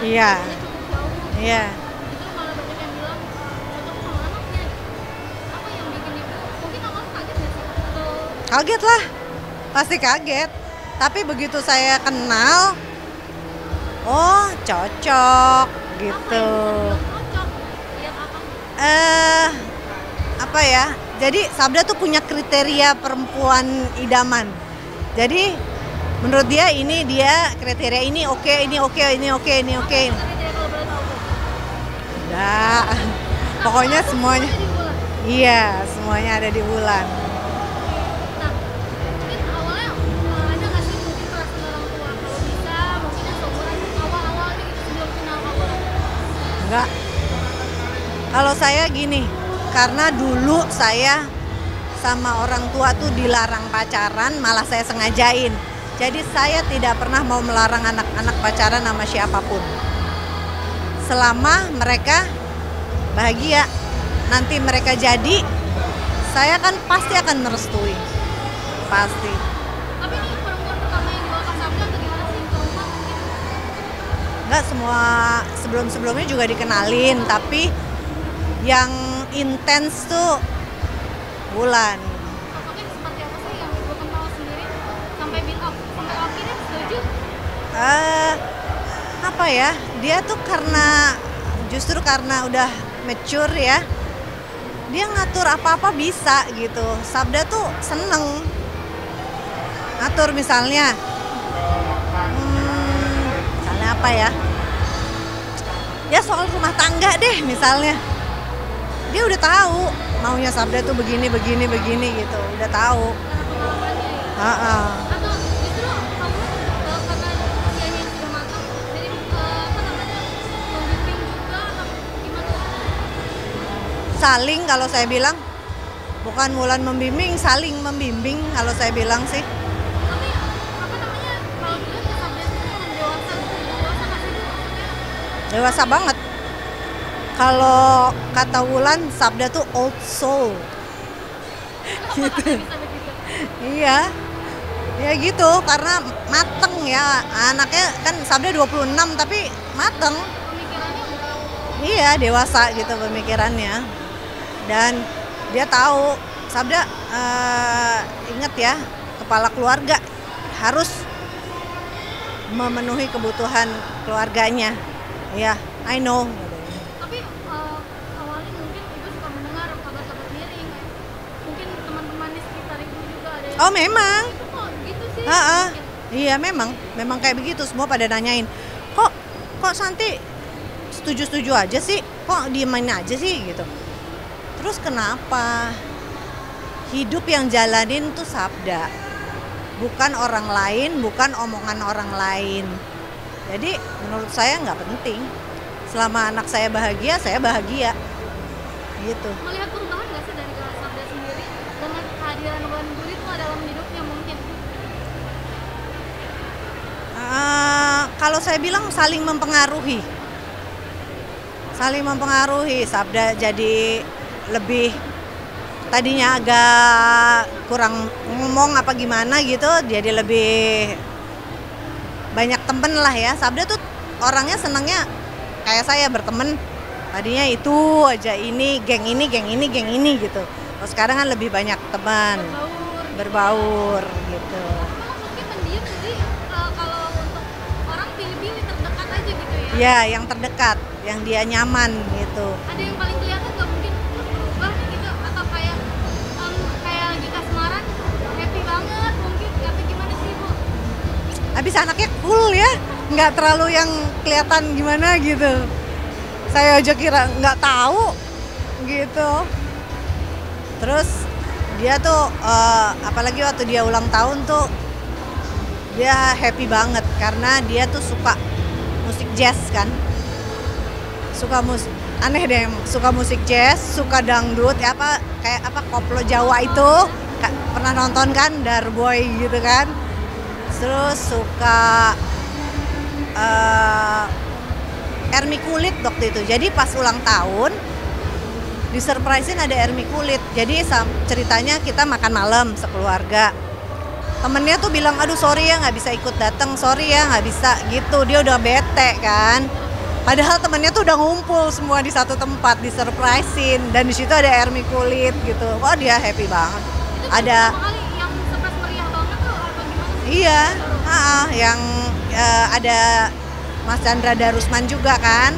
Iya, jaraknya cukup jauh. iya. Justru malah banyak yang bilang cocok sama anaknya gitu. Apa yang bikin ibu mungkin awalnya kaget nggak sih? Atau Kaget lah, pasti kaget. Tapi begitu saya kenal, oh cocok apa gitu. yang bisa dibilang cocok? Lihat apa? Eh, apa ya? Jadi Sabda tuh punya kriteria perempuan idaman. Jadi menurut dia ini dia kriteria ini oke, ini oke, ini oke, ini oke. Apa kriteria kalau boleh tahu Bu? Nah, pokoknya Aku semuanya. di bulan. Iya, semuanya ada di Wulan. Nah, mungkin awalnya ada nggak sih mungkin perasaan orang tua kalau bisa mungkin yang seumuran awal-awalnya gitu sebelum kenal kamu? Enggak. Kalau saya gini, karena dulu saya sama orang tua tuh dilarang pacaran, malah saya sengajain. Jadi saya tidak pernah mau melarang anak-anak pacaran sama siapapun. Selama mereka bahagia, nanti mereka jadi, saya kan pasti akan merestui. Pasti. Tapi ini perempuan pertama yang bawa Kak Sabda atau gimana sih ke rumah mungkin? Enggak, semua sebelum-sebelumnya juga dikenalin, tapi yang intens tuh Wulan. Sosoknya seperti apa sih yang ibu kenal sendiri sampai sampai akhirnya setuju? Apa ya, dia tuh justru karena udah mature ya, dia ngatur apa-apa bisa gitu. Sabda tuh seneng ngatur misalnya apa ya soal rumah tangga deh misalnya, dia udah tahu maunya Sabda tuh begini begini begini gitu, udah tahu. Karena pengalamannya ya. Heeh. Atau justru kamu karena usianya yang sudah matang jadi apa namanya membimbing juga atau gimana? Saling, kalau saya bilang, bukan Wulan membimbing, saling membimbing kalau saya bilang sih. Tapi apa namanya kalau dulu Kak Sabda itu memang dewasa nggak sih maksudnya? Dewasa banget. Kalau kata Wulan, Sabda tuh old soul. Bisa begitu. Iya. Ya gitu, karena mateng ya. Anaknya kan Sabda 26 tapi mateng. Pemikirannya udah Iya, dewasa gitu pemikirannya. Dan dia tahu, Sabda inget ya, kepala keluarga harus memenuhi kebutuhan keluarganya. Ya, I know. tapi awalnya mungkin ibu suka mendengar kabar-kabar miring mungkin teman-teman di sekitar ibu juga ada yang Oh memang. itu kok gitu sih Heeh. mungkin. Iya memang kayak begitu, semua pada nanyain. Kok Santi setuju-setuju aja sih? Kok diemin aja sih gitu. Terus kenapa? Hidup yang jalanin tuh Sabda. Bukan orang lain, bukan omongan orang lain. Jadi menurut saya nggak penting. Selama anak saya bahagia gitu. Melihat perubahan nggak sih dari Kak Sabda sendiri dengan kehadiran Wulan Guritno dalam hidupnya mungkin Kalau saya bilang saling mempengaruhi. Sabda jadi lebih, tadinya agak kurang ngomong apa gimana gitu, jadi lebih banyak temen lah ya. Sabda tuh orangnya senangnya kayak saya berteman. Tadinya itu aja, ini geng ini gitu. Kalau sekarang kan lebih banyak teman, berbaur gitu. malah mungkin mendiam jadi kalau untuk orang pilih-pilih terdekat aja gitu ya Ya, yang terdekat, yang dia nyaman gitu. ada yang paling kelihatan nggak mungkin berubah nih gitu atau kayak kayak lagi kasmaran happy banget mungkin atau gimana sih Bu? Habis anaknya cool ya, nggak terlalu yang kelihatan gimana gitu. Saya aja kira nggak tahu gitu. Terus dia tuh apalagi waktu dia ulang tahun tuh dia happy banget karena dia tuh suka musik jazz kan. Aneh deh, suka musik jazz, suka dangdut, kayak apa koplo Jawa itu. Pernah nonton kan Darboy gitu kan. Terus suka Ermi Kulit waktu itu. Jadi pas ulang tahun disurprisein ada Ermi Kulit. Jadi ceritanya kita makan malam sekeluarga. Temennya tuh bilang, aduh sorry ya nggak bisa ikut datang, sorry ya nggak bisa gitu. Dia udah bete kan. Padahal temennya tuh udah ngumpul semua di satu tempat, disurprisein, dan di situ ada Ermi Kulit gitu. Wah dia happy banget. Itu Ada, pertama kali yang surprise meriah banget tuh apa gimana sih? iya, yang ada Mas Chandra Darusman juga kan.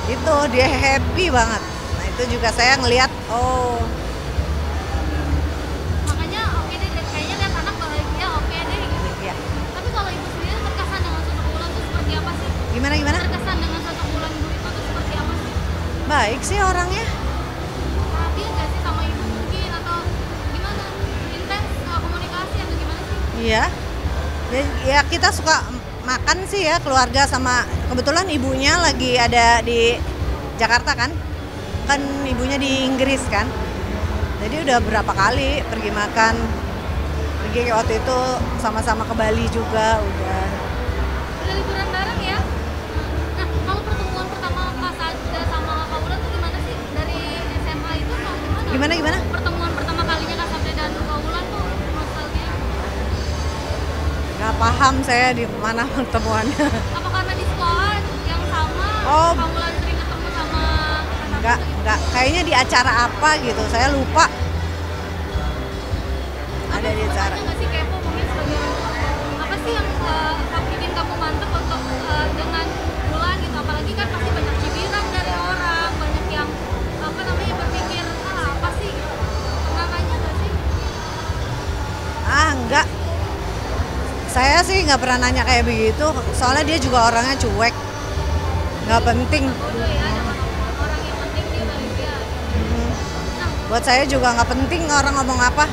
Itu dia happy banget. Nah itu juga saya ngelihat, oh Makanya oke deh, kayaknya lihat anak bahagia oke deh gitu. ya. Tapi kalau ibu sendiri terkesan dengan sosok Wulan tuh seperti apa sih? Gimana? Terkesan dengan sosok Wulan Bu Risma tuh seperti apa sih? Baik sih orangnya. Perhatian nggak sih sama ibu mungkin atau gimana? Intens komunikasi atau gimana sih? Iya. Ya kita suka makan sih ya keluarga, sama kebetulan ibunya lagi ada di Jakarta kan. Kan ibunya di Inggris kan. Jadi udah berapa kali pergi makan. Pergi waktu itu sama-sama ke Bali juga udah. Udah liburan bareng ya? Nah, kalau pertemuan pertama Kak Sada sama Kak Wulan tuh gimana sih? Dari SMA itu atau gimana? Gimana? Pertemuan pertama kalinya Kak Sada dan Kak Wulan tuh nostalgia. Gak paham saya di mana pertemuannya. Apa karena di sekolah yang sama Oh. Kak Wulan sering ketemu sama anak Enggak, kayaknya di acara apa gitu, saya lupa. Ada di acara. Ada nggak sih kepo mungkin sebagai orang tua? Apa sih yang bikin kamu mantep untuk dengan Wulan gitu? Apalagi kan pasti banyak cibiran dari orang, banyak yang apa namanya berpikir apa sih gitu. Pernah nanya nggak sih? Enggak. Saya sih nggak pernah nanya kayak begitu, soalnya dia juga orangnya cuek. Nggak penting. Bodoh ya, ada orang yang penting dia bahagia. Nah, Buat saya juga nggak penting orang ngomong apa.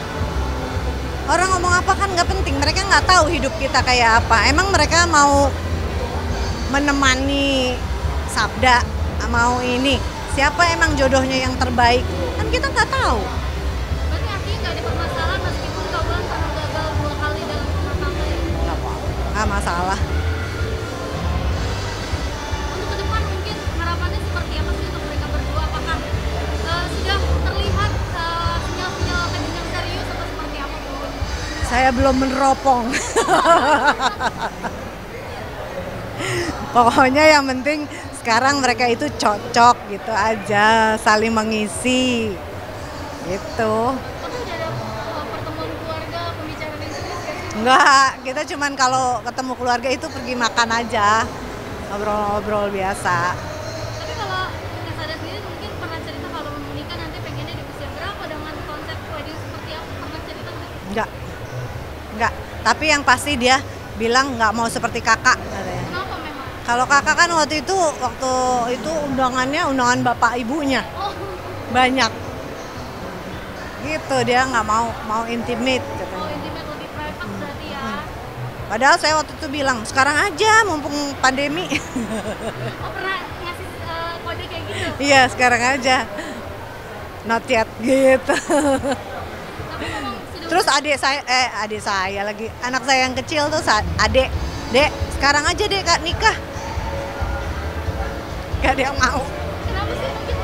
Orang ngomong apa kan nggak penting, mereka nggak tahu hidup kita kayak apa. Emang mereka mau menemani Sabda, mau ini. Siapa emang jodohnya yang terbaik? Kan kita nggak tahu. berarti artinya nggak ada permasalahan meskipun Kak Wulan pernah gagal 2 kali dalam rumah tangga ya. Nggak masalah. Untuk ke depan mungkin harapannya seperti apa sih untuk mereka berdua? Apakah sudah terlihat sinyal-sinyal ke jenjang serius atau seperti apa Bu? Saya belum meneropong. Pokoknya yang penting sekarang mereka itu cocok gitu aja, saling mengisi. Gitu. Tapi udah ada pertemuan keluarga, pembicaraan yang serius gak sih? Enggak, kita cuman kalau ketemu keluarga itu pergi makan aja. Ngobrol-ngobrol biasa. Tapi kalau Kak Sada sendiri mungkin pernah cerita kalau mau menikah nanti pengennya di usia berapa dengan konsep wedding seperti apa? Pernah cerita nggak? Enggak. Tapi yang pasti dia bilang nggak mau seperti kakak katanya. Kenapa memang? Kalau kakak kan waktu itu undangannya undangan bapak ibunya Oh, banyak. Gitu dia nggak mau intimate katanya. intimate lebih private berarti ya. Padahal saya waktu itu bilang sekarang aja mumpung pandemi. Oh, pernah ngasih kode kayak gitu? Iya sekarang aja. Not yet gitu. Tapi memang sudah Terus adik saya lagi, anak saya yang kecil tuh adik, dek sekarang aja dek kak nikah. Gak ada yang mau. kenapa sih mungkin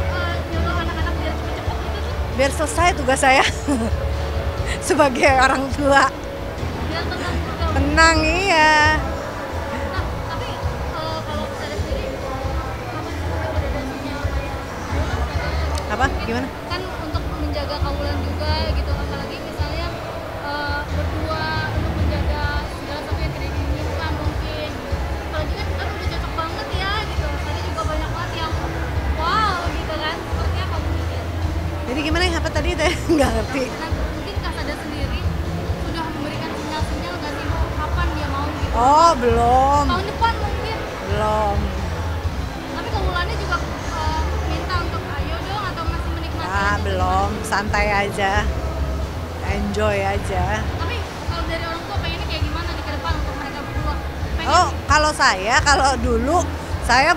nyuruh anak-anak biar cepet-cepet gitu sih? Biar selesai tugas saya sebagai orang tua. Biar tenang juga. Tenang iya. Nah, tapi kalau saya sendiri apa sih rekomendasinya kayak Wulan ada Apa? Gimana? kan untuk menjaga Kak Wulan juga gitu, apalagi misalnya berdua untuk menjaga segala sesuatu yang tidak diinginkan mungkin. Apalagi kan udah cocok banget ya gitu. Tadi juga banyak banget yang wow gitu kan. Seperti apa mungkin? Jadi gimana ya? Apa tadi teh? Nggak ngerti. Nah, mungkin Kak Sada sendiri sudah memberikan sinyal-sinyal nggak sih kapan dia mau gitu? Oh belum, Tahun depan mungkin. belum. Tapi Kak Wulannya juga minta untuk ayo dong atau masih menikmati aja? Belum, santai aja, enjoy aja. Tapi kalau dari orang tua pengennya kayak gimana di ke depan untuk mereka berdua? Oh kalau dulu saya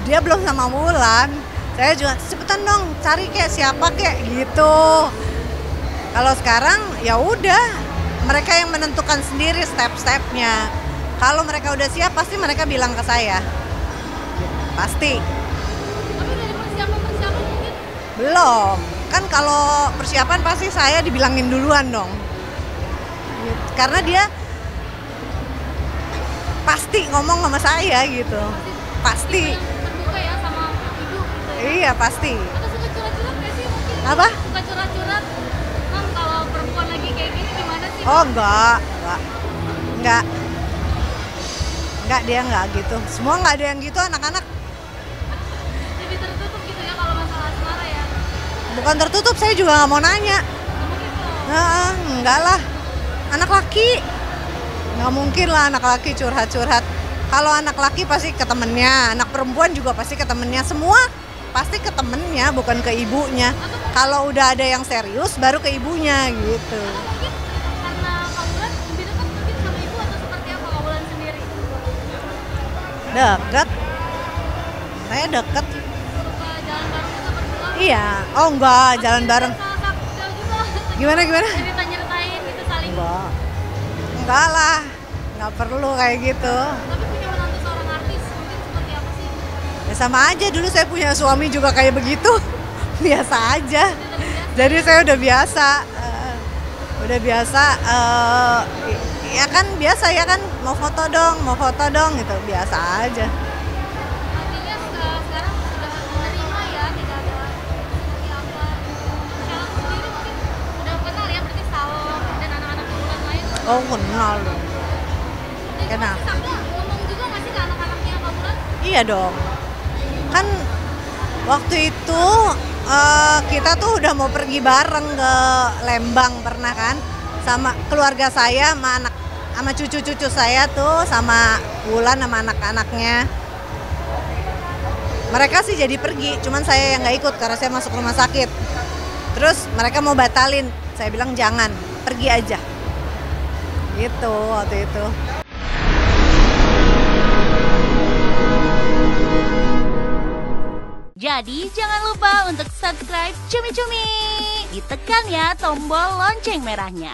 dia belum sama Wulan. Saya juga cepetan dong cari kayak siapa kayak gitu. Kalau sekarang ya udah mereka yang menentukan sendiri step-stepnya. Kalau mereka udah siap pasti mereka bilang ke saya. Pasti. Tapi dari persiapan mungkin Belum. Kan kalau persiapan pasti saya dibilangin duluan dong. Karena dia pasti ngomong sama saya gitu. pasti. Tipe yang terbuka ya sama ibu gitu ya. Iya pasti. Atau suka curhat-curhat nggak sih mungkin? Apa? Suka curhat-curhat. Mam, kalau perempuan lagi kayak gini gimana sih? Oh enggak. Enggak, dia enggak gitu. Semua enggak ada yang gitu anak-anak. Lebih tertutup gitu ya kalau masalah asmara ya. Bukan tertutup, saya juga nggak mau nanya. Kamu gitu. Nah, enggak lah. Anak laki. Nggak mungkin lah anak laki curhat-curhat. Kalau anak laki pasti ke temennya, anak perempuan juga pasti ke temennya. Semua pasti ke temennya, bukan ke ibunya. Kalau udah ada yang serius, baru ke ibunya gitu. Atau mungkin karena Kaulan lebih dekat mungkin sama ibu atau seperti apa Kaulan sendiri? Deket. Saya deket. Suka jalan bareng juga berdua? Iya. Oh enggak, jalan bareng. Salah satu juga. Gimana? Nyeritain gitu saling. Enggak lah. Nggak perlu kayak gitu. Tapi punya menantu seorang artis mungkin seperti apa sih? Ya sama aja, dulu saya punya suami juga kayak begitu. Biasa aja. Jadi saya udah biasa. Ya kan biasa ya kan, mau foto dong gitu. Biasa aja. Artinya sekarang sudah menerima ya, tidak ada seperti apa. Michelle sendiri mungkin udah kenal ya, berarti Saom dan anak-anak Kaulan lain. Oh kenal dong. Jadi Kenal. pasti Sabda ngomong juga nggak sih ke anak-anaknya Kaulan? Iya dong. Kan waktu itu kita tuh udah mau pergi bareng ke Lembang pernah kan, sama keluarga saya, sama cucu-cucu saya tuh, sama Wulan sama anak-anaknya. Mereka sih jadi pergi, cuman saya yang nggak ikut karena saya masuk rumah sakit. Terus mereka mau batalin, saya bilang jangan, pergi aja. Gitu waktu itu. Jadi jangan lupa untuk subscribe Cumi Cumi. Ditekan ya tombol lonceng merahnya.